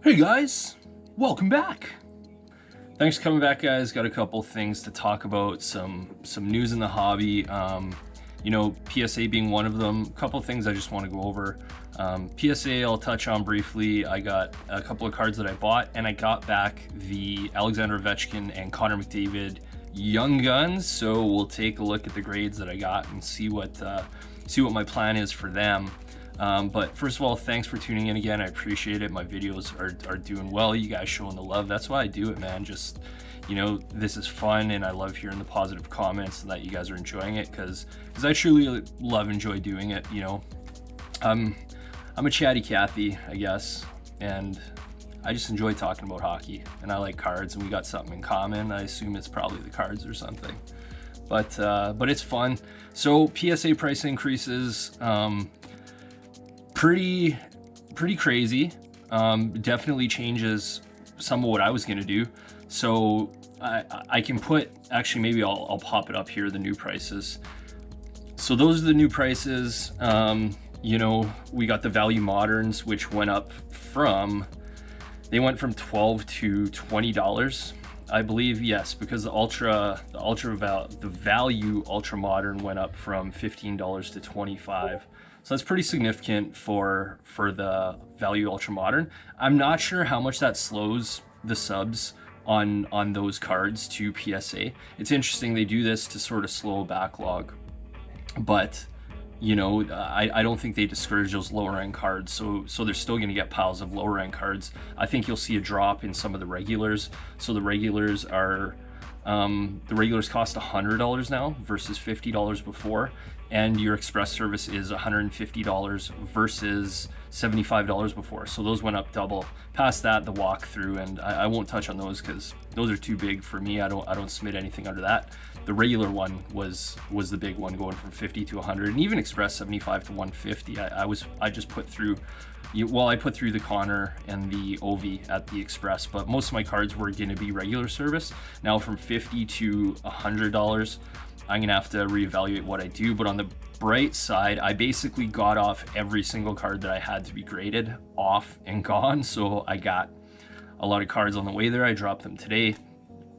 Hey guys, welcome back. Thanks for coming back, guys. Got a couple things to talk about, some news in the hobby. PSA being one of them. A couple things I just want to go over. PSA I'll touch on briefly. I got a couple of cards that I bought, and I got back the Alexander Ovechkin and Connor McDavid Young Guns. So we'll take a look at the grades that I got and see what my plan is for them. But first of all, thanks for tuning in again. I appreciate it. My videos are doing well. You guys showing the love. That's why I do it, man. Just, this is fun, and I love hearing the positive comments and that you guys are enjoying it, because I truly enjoy doing it. I'm a chatty Cathy, I guess, and I just enjoy talking about hockey, and I like cards, and we got something in common. I assume it's probably the cards or something, but it's fun. So PSA price increases, pretty crazy. Definitely changes some of what I was gonna do. So I can put, actually maybe I'll pop it up here, the new prices. So those are the new prices. We got the value moderns, which went up they went from $12 to $20, I believe. Yes, because the value ultra modern went up from $15 to $25. So that's pretty significant for the value ultra modern. I'm not sure how much that slows the subs on those cards to PSA. It's interesting, they do this to sort of slow a backlog, but I don't think they discourage those lower end cards. So they're still going to get piles of lower end cards. I think you'll see a drop in some of the regulars. So the regulars cost $100 now versus $50 before. And your express service is $150 versus $75 before. So those went up double. Past that, the walkthrough, and I won't touch on those because those are too big for me. I don't submit anything under that. The regular one was the big one, going from 50 to 100, and even express 75 to 150. I just put through. I put through the Connor and the Ovie at the Express, but most of my cards were going to be regular service. Now from $50 to $100, I'm going to have to reevaluate what I do. But on the bright side, I basically got off every single card that I had to be graded off and gone. So I got a lot of cards on the way there. I dropped them today.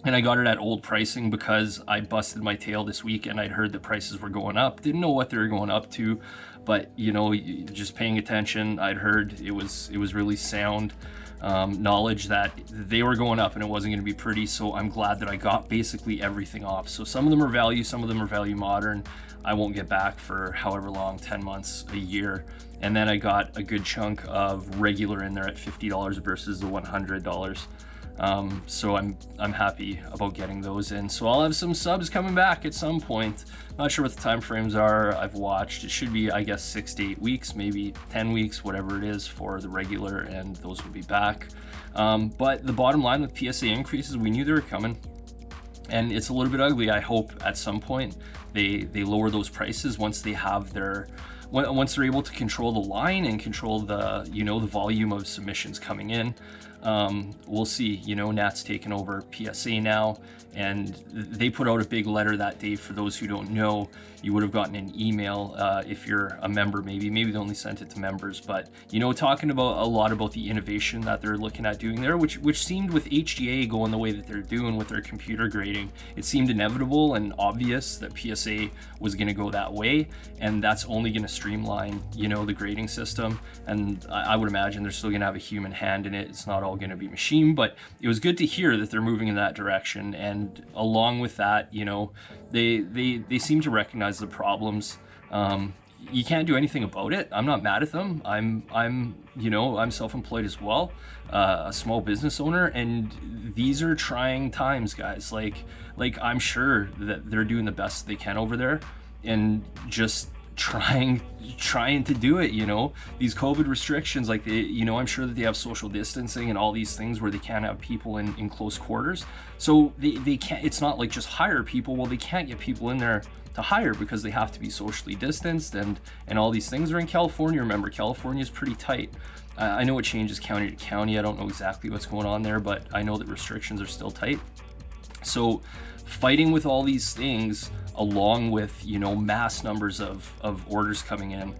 And I got it at old pricing because I busted my tail this week and I'd heard the prices were going up. Didn't know what they were going up to, but just paying attention, I'd heard it was really sound knowledge that they were going up and it wasn't going to be pretty. So I'm glad that I got basically everything off. So some of them are value, some of them are value modern. I won't get back for however long, 10 months, a year. And then I got a good chunk of regular in there at $50 versus the $100. So I'm happy about getting those in. So I'll have some subs coming back at some point. Not sure what the time frames are. I've watched. It should be, I guess, 6 to 8 weeks, maybe 10 weeks, whatever it is for the regular, and those will be back. But the bottom line with PSA increases, we knew they were coming, and it's a little bit ugly. I hope at some point they lower those prices once they have once they're able to control the line and control the the volume of submissions coming in. We'll see. Nat's taken over PSA now, and they put out a big letter that day. For those who don't know, you would have gotten an email if you're a member. Maybe they only sent it to members, but talking about a lot about the innovation that they're looking at doing there, which seemed, with HGA going the way that they're doing with their computer grading, it seemed inevitable and obvious that PSA was going to go that way, and that's only going to streamline the grading system. And I would imagine they're still going to have a human hand in it. It's not all going to be machine, but it was good to hear that they're moving in that direction. And along with that, they seem to recognize the problems. You can't do anything about it. I'm not mad at them. I'm self-employed as well, a small business owner, and these are trying times, guys. Like I'm sure that they're doing the best they can over there, and just trying to do it. These COVID restrictions, I'm sure that they have social distancing and all these things where they can't have people in close quarters. So they can't, it's not like just hire people. Well, they can't get people in there to hire because they have to be socially distanced, and all these things are in California. Remember, California is pretty tight. I know it changes county to county. I don't know exactly what's going on there, but I know that restrictions are still tight. So fighting with all these things, along with mass numbers of orders coming in,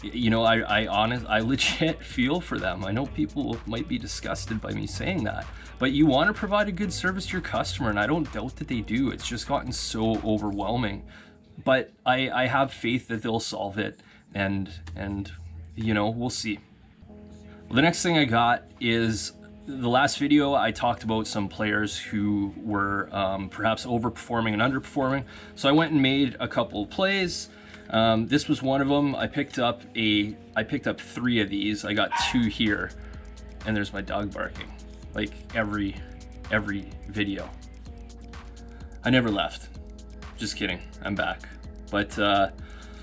you know, I legit feel for them. I know people might be disgusted by me saying that, but you want to provide a good service to your customer, and I don't doubt that they do. It's just gotten so overwhelming, but I have faith that they'll solve it, and you know, we'll see. Well, the next thing I got is the last video. I talked about some players who were perhaps overperforming and underperforming. So I went and made a couple of plays. This was one of them. I picked up 3 of these. I got 2 here, and there's my dog barking, like every video. I never left. Just kidding. I'm back. But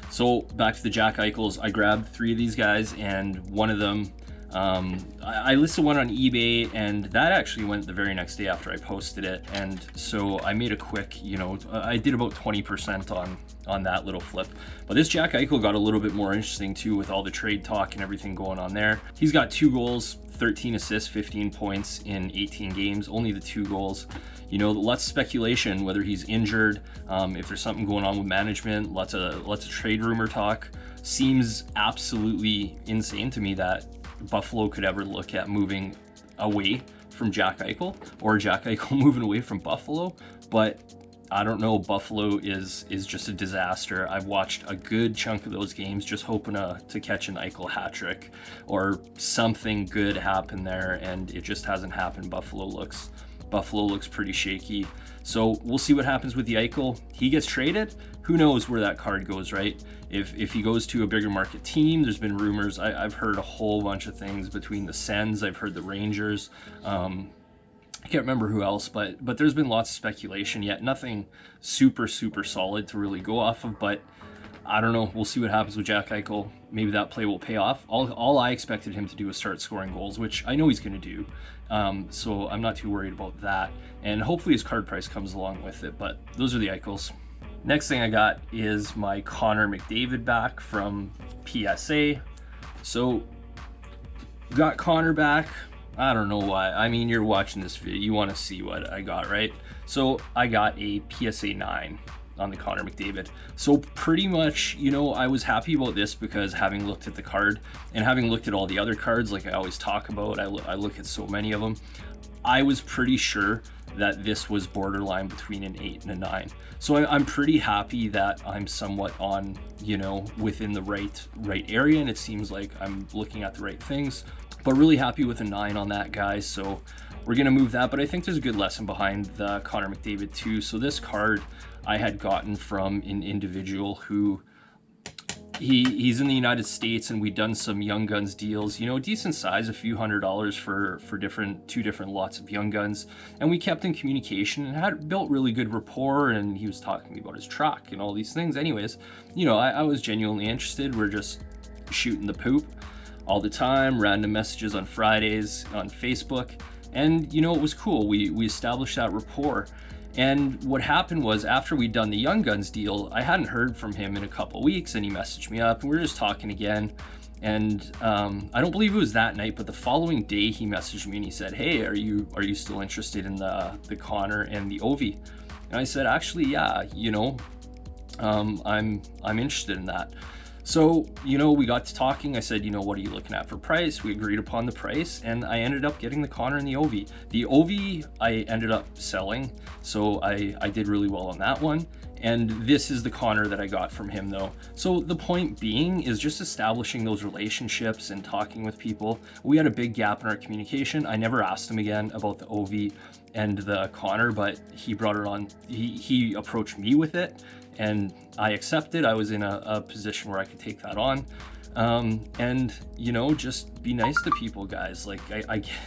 so back to the Jack Eichels. I grabbed 3 of these guys, and one of them, I listed one on eBay, and that actually went the very next day after I posted it. And so I made a quick, you know, I did about 20% on that little flip. But this Jack Eichel got a little bit more interesting too, with all the trade talk and everything going on there. He's got 2 goals, 13 assists, 15 points in 18 games, only the 2 goals. You know, lots of speculation whether he's injured, if there's something going on with management, lots of trade rumor talk. Seems absolutely insane to me that Buffalo could ever look at moving away from Jack Eichel, or Jack Eichel moving away from Buffalo. But I don't know, Buffalo is just a disaster. I've watched a good chunk of those games just hoping to catch an Eichel hat trick or something good happen there, and it just hasn't happened. Buffalo looks pretty shaky. So we'll see what happens with the Eichel. He gets traded. Who knows where that card goes, right? If he goes to a bigger market team, there's been rumors. I've heard a whole bunch of things between the Sens. I've heard the Rangers. I can't remember who else, but there's been lots of speculation, yet nothing super solid to really go off of. But I don't know. We'll see what happens with Jack Eichel. Maybe that play will pay off. All I expected him to do was start scoring goals, which I know he's going to do. So I'm not too worried about that. And hopefully his card price comes along with it. But those are the Eichels. Next thing I got is my Connor McDavid back from PSA. So got Connor back. I don't know why. I mean, you're watching this video, you want to see what I got, right? So I got a PSA 9 on the Connor McDavid. So pretty much, you know, I was happy about this because having looked at the card and having looked at all the other cards, like I always talk about, I look at so many of them, I was pretty sure that this was borderline between an 8 and a 9. So I'm pretty happy that I'm somewhat on, you know, within the right area, and it seems like I'm looking at the right things. But really happy with a 9 on that, guys. So we're gonna move that, but I think there's a good lesson behind the Connor McDavid too. So this card I had gotten from an individual who he's in the United States, and we'd done some Young Guns deals, you know, decent size, a few $100s for two different lots of Young Guns, and we kept in communication and had built really good rapport, and he was talking to me about his truck and all these things. Anyways, you know, I was genuinely interested. We're just shooting the poop all the time, random messages on Fridays on Facebook, and you know, it was cool. We established that rapport. And what happened was, after we'd done the Young Guns deal, I hadn't heard from him in a couple weeks, and he messaged me up, and we were just talking again. And I don't believe it was that night, but the following day he messaged me and he said, "Hey, are you still interested in the Connor and the Ovie?" And I said, "Actually, yeah, you know, I'm interested in that." So, you know, we got to talking. I said, you know, what are you looking at for price? We agreed upon the price, and I ended up getting the Connor and the Ovie. The Ovie I ended up selling, so I did really well on that one. And this is the Connor that I got from him, though. So the point being is just establishing those relationships and talking with people. We had a big gap in our communication. I never asked him again about the Ovie and the Connor, but he brought it on. He approached me with it, and I accepted. I was in a position where I could take that on. And you know, just be nice to people, guys. Like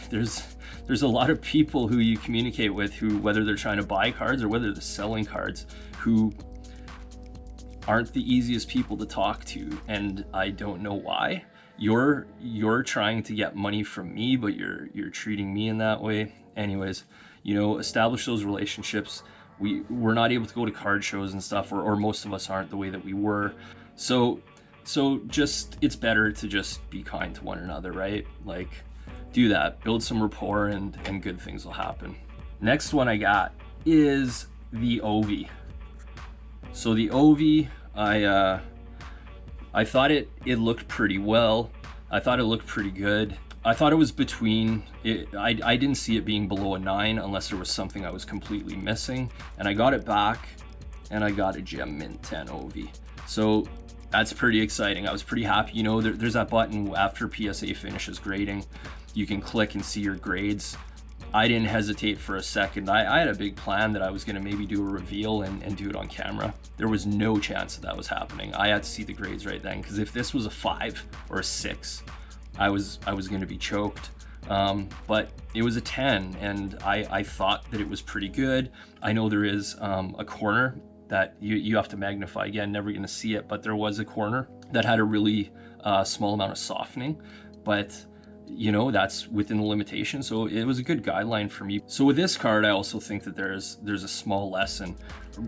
there's a lot of people who you communicate with, who, whether they're trying to buy cards or whether they're selling cards, who aren't the easiest people to talk to, and I don't know why. You're trying to get money from me, but you're treating me in that way. Anyways, you know, establish those relationships. We're not able to go to card shows and stuff, or most of us aren't the way that we were. So just, it's better to just be kind to one another, right? Like, do that, build some rapport, and good things will happen. Next one I got is the Ovie. So the Ovie, I I thought it looked pretty well. I thought it looked pretty good. I thought it was between, I didn't see it being below a 9 unless there was something I was completely missing. And I got it back and I got a gem mint 10 Ovie. So that's pretty exciting. I was pretty happy. You know, there's that button after PSA finishes grading. You can click and see your grades. I didn't hesitate for a second. I had a big plan that I was gonna maybe do a reveal and do it on camera. There was no chance that was happening. I had to see the grades right then, because if this was a 5 or a 6, I was gonna be choked. But it was a 10, and I thought that it was pretty good. I know there is a corner that you have to magnify. Again, never gonna see it, but there was a corner that had a really small amount of softening, but you know, that's within the limitation. So it was a good guideline for me. So with this card, I also think that there's a small lesson,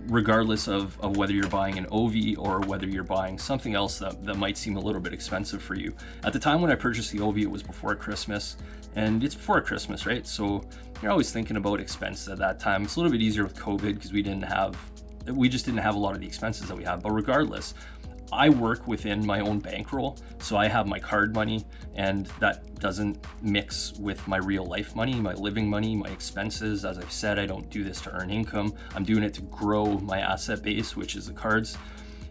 regardless of whether you're buying an Ovie or whether you're buying something else that might seem a little bit expensive for you. At the time when I purchased the Ovie, it was before Christmas, and it's before Christmas, right? So you're always thinking about expenses at that time. It's a little bit easier with COVID because we just didn't have a lot of the expenses that we have. But regardless, I work within my own bankroll, so I have my card money, and that doesn't mix with my real life money, my living money, my expenses. As I've said, I don't do this to earn income. I'm doing it to grow my asset base, which is the cards.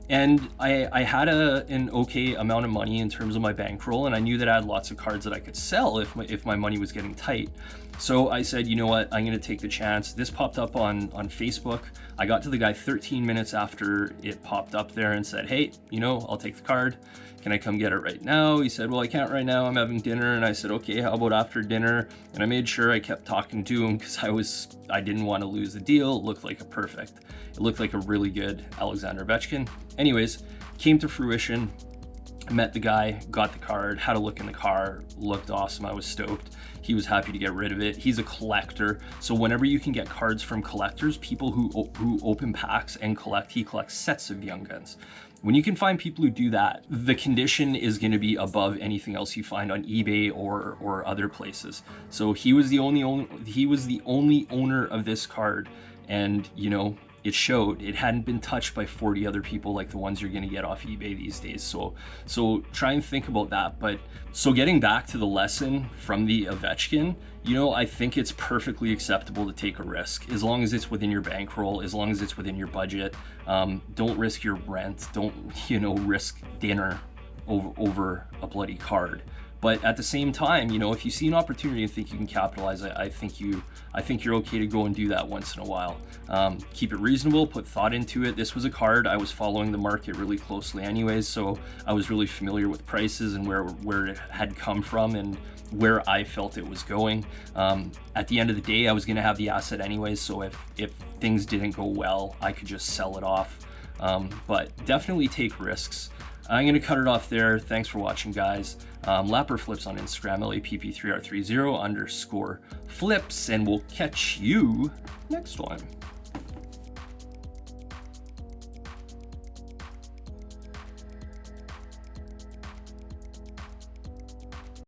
And I had an okay amount of money in terms of my bankroll, and I knew that I had lots of cards that I could sell if my money was getting tight. So I said, you know what, I'm gonna take the chance. This popped up on Facebook. I got to the guy 13 minutes after it popped up there and said, hey, you know, I'll take the card. Can I come get it right now? He said, well, I can't right now, I'm having dinner. And I said, okay, how about after dinner? And I made sure I kept talking to him because I didn't want to lose the deal. It looked like it looked like a really good Alexander Ovechkin. Anyways, came to fruition. Met the guy, got the card, had a look in the car, looked awesome. I was stoked. He was happy to get rid of it. He's a collector, so whenever you can get cards from collectors, people who open packs and collect, he collects sets of Young Guns. When you can find people who do that, the condition is going to be above anything else you find on eBay or other places. So he was the only owner of this card, and you know, it showed. It hadn't been touched by 40 other people like the ones you're going to get off eBay these days. So try and think about that. But so getting back to the lesson from the Ovechkin, you know, I think it's perfectly acceptable to take a risk as long as it's within your bankroll, as long as it's within your budget. Don't risk your rent. Don't, you know, risk dinner over a bloody card. But at the same time, you know, if you see an opportunity and think you can capitalize, I think you're okay to go and do that once in a while. Keep it reasonable, put thought into it. This was a card, I was following the market really closely anyways, so I was really familiar with prices and where it had come from and where I felt it was going. At the end of the day, I was gonna have the asset anyways, so if things didn't go well, I could just sell it off. But definitely take risks. I'm going to cut it off there. Thanks for watching, guys. Lapper Flips on Instagram, LAPP3R30_flips, and we'll catch you next time.